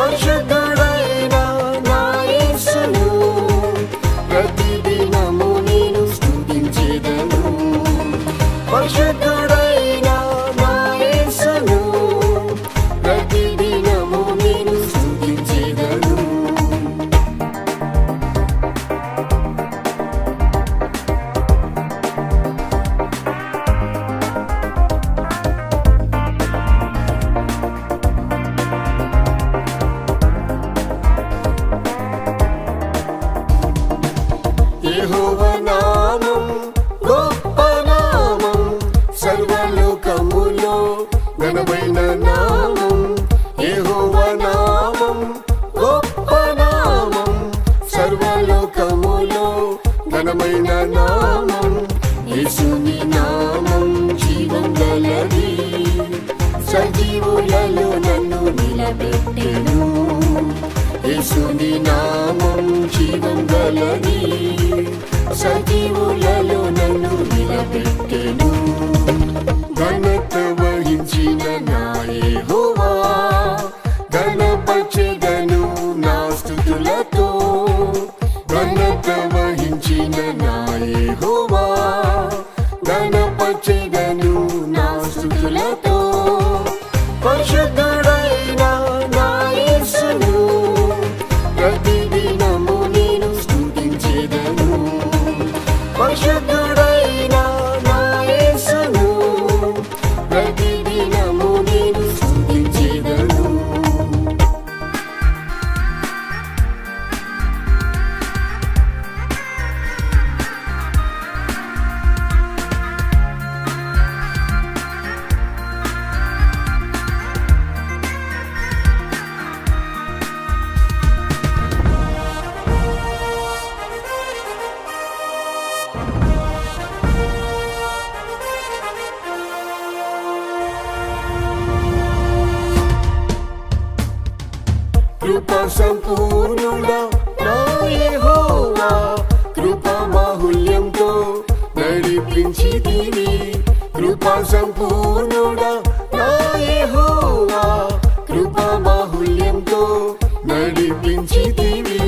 పరిశుద్ధుడైన నా యేసును ప్రతిదినము నేను స్తుతించెదను. పరిశుద్ధుడైన నా యేసును ప్రతిదినము నేను స్తుతించెదను. యెహోవా నామం గొప్ప నామం, సర్వలోకములో ఘనమైన నామం. యెహోవా నామం గొప్ప నామం, సర్వలోకములో ఘనమైన నామం. యేసుని నామం జీవం గలది, సజీవులలో నన్ను నిలబెట్టెను. యేసుని నామం జీవం గలది, సజీవులలో నన్ను నిలబెట్టెను. ఘనత వహించిన నా యెహోవా ఘనపరచెదను నా స్తుతులతో. ఘనత వహించిన నా యెహోవా ఘనపరచెదను నా స్తుతులతో. పరిశుద్ధుడైన నా యేసును ప్రతిదినము నేను స్తుతించెదను. పరిశుద్ధుడైన నా యేసును ప్రతిదినము నేను స్తుతించెదను. కృపా సంపూర్ణుడా నా యెహోవా, కృపా మాహుల్యంతో నడిపించితివి. కృపా సంపూర్ణుడా నా యెహోవా, కృపా మాహుల్యంతో నడిపించితివి.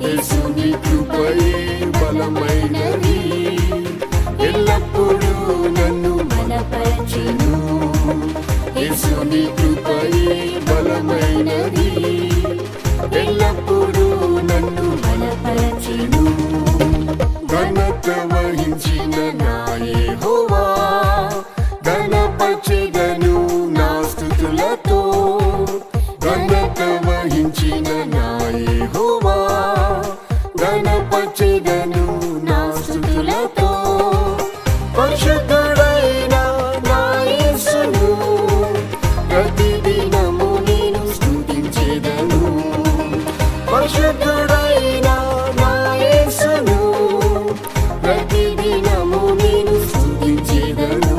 యేసుని కృపయే బలమైనది, ఎల్లప్పుడూ నన్ను బలపరచెను. యేసుని కృపయే బలమైనది, ఎల్లప్పుడూ నన్ను బలపరచెను. ఘనత వహించిన నా యెహోవా ఘనపరచెదను నా స్తుతులతో. ఘనత వహించిన నా యెహోవా ఘనపరచెదను నా స్తుతులతో. పరిశుద్ధుడైన నా యేసును ప్రతిదినము నేను స్తుతించెదను. పరిశుద్ధుడైన నా యేసును ప్రతిదినము నేను స్తుతించెదను.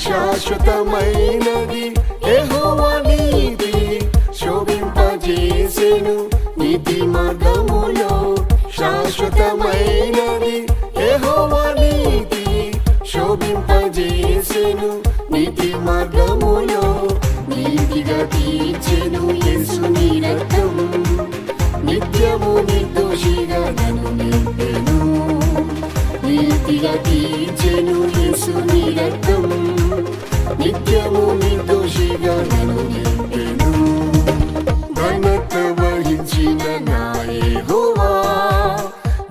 శాశ్వతమైనది యెహోవా నీతి, శోభింపజేసెను నీతి మార్గములో. శాశ్వతమైనది యెహోవా నీతి, శోభింపజేసెను నీతి మార్గములో. నీతిగా తీర్చెను యేసుని రక్తం, నిత్యము నిర్దోషిగా నన్ను నింపెను. నీతిగా తీర్చెను యేసుని రక్తం, నిత్యము నిర్దోషిగా నన్ను నింపెను. ఘనత వహించిన నా యెహోవా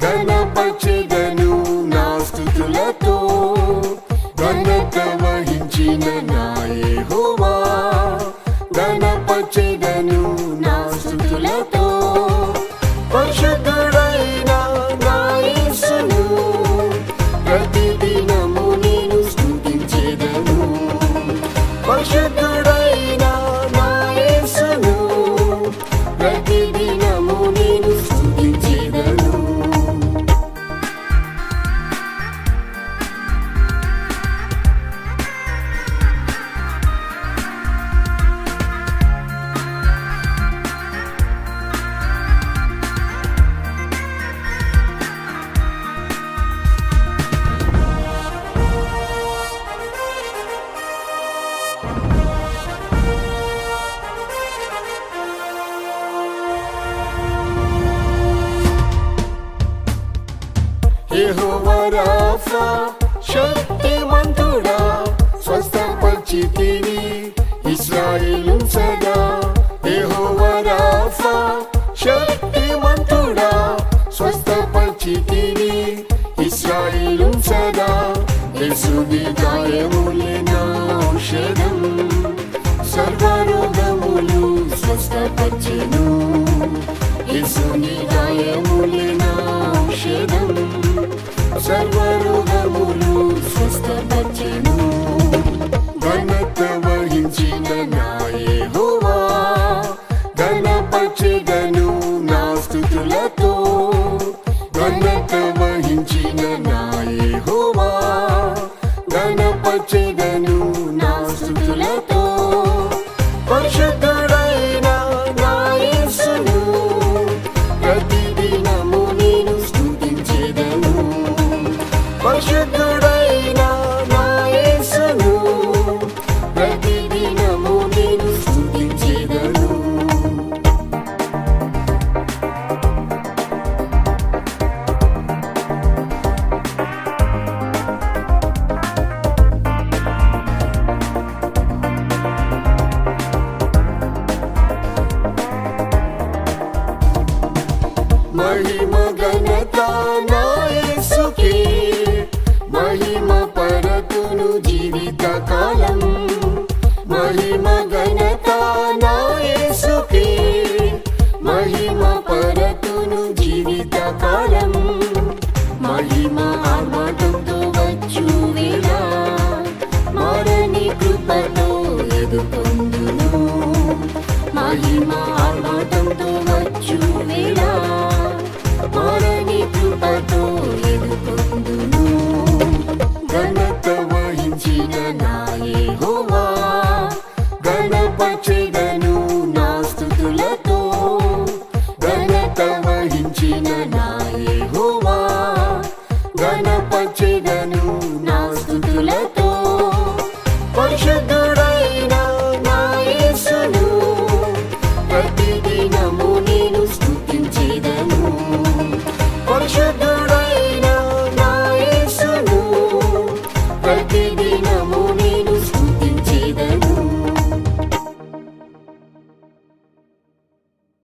ఘనపరచెదను నా స్తుతులతో. ఘనత వహించిన నా యెహోవా ఘనపరచెదను నా స్తుతులతో. పరిశుద్ధుడైన నా యేసును ప్రతిదినము నేను స్తుతించెదను. పరిశుద్ధుడైన నా యేసును ప్రతిదినము నేను స్తుతించెదను. రాఫా శక్తిమంతుడా స్వస్థపరిచితివి ఇశ్రాయేలు సదా యెహోవా రాఫా శక్తిమంతుడా స్వస్థపరిచితివి ఇశ్రాయేలు సదా యేసుని గాయములే నా ఔషధం సర్వరోగములు స్వస్థపరిచెను యేసుని గాయములే నా ఔషధం సర్వరోగములు స్వస్థపరిచెను ఘనత వహించిన నా యెహోవా ఘనపరచెదను నా స్తుతులతో ఘనత వహించిన నా యెహోవా ఘనపరచెదను నా స్తుతులతో పరిశుద్ధుడైన నా యేసును ప్రతిదినము నేను స్తుతించెదను పరిశుద్ధుడైన నా యేసును ప్రతిదినము నేను స్తుతించెదను మహిమ ఘనత నా యేసుకే మహిమ పరతును జీవిత కాలం మహిమ ఘనత నా యేసుకే మహిమ పరతును జీవిత కాలం మహిమ ఆర్మాటంతో వచ్చు వేళ మారని కృపతో ఎదుర్కొందును మహిమ ఆర్మాటంతో వచ్చు వేళ మారని కృపతో ఎదుర్కొందును ఘనత వహించిన నా యెహోవా ఘనపరచెదను నా స్తుతులతో ఘనత వహించిన నా యెహోవా ఘనపరచెదను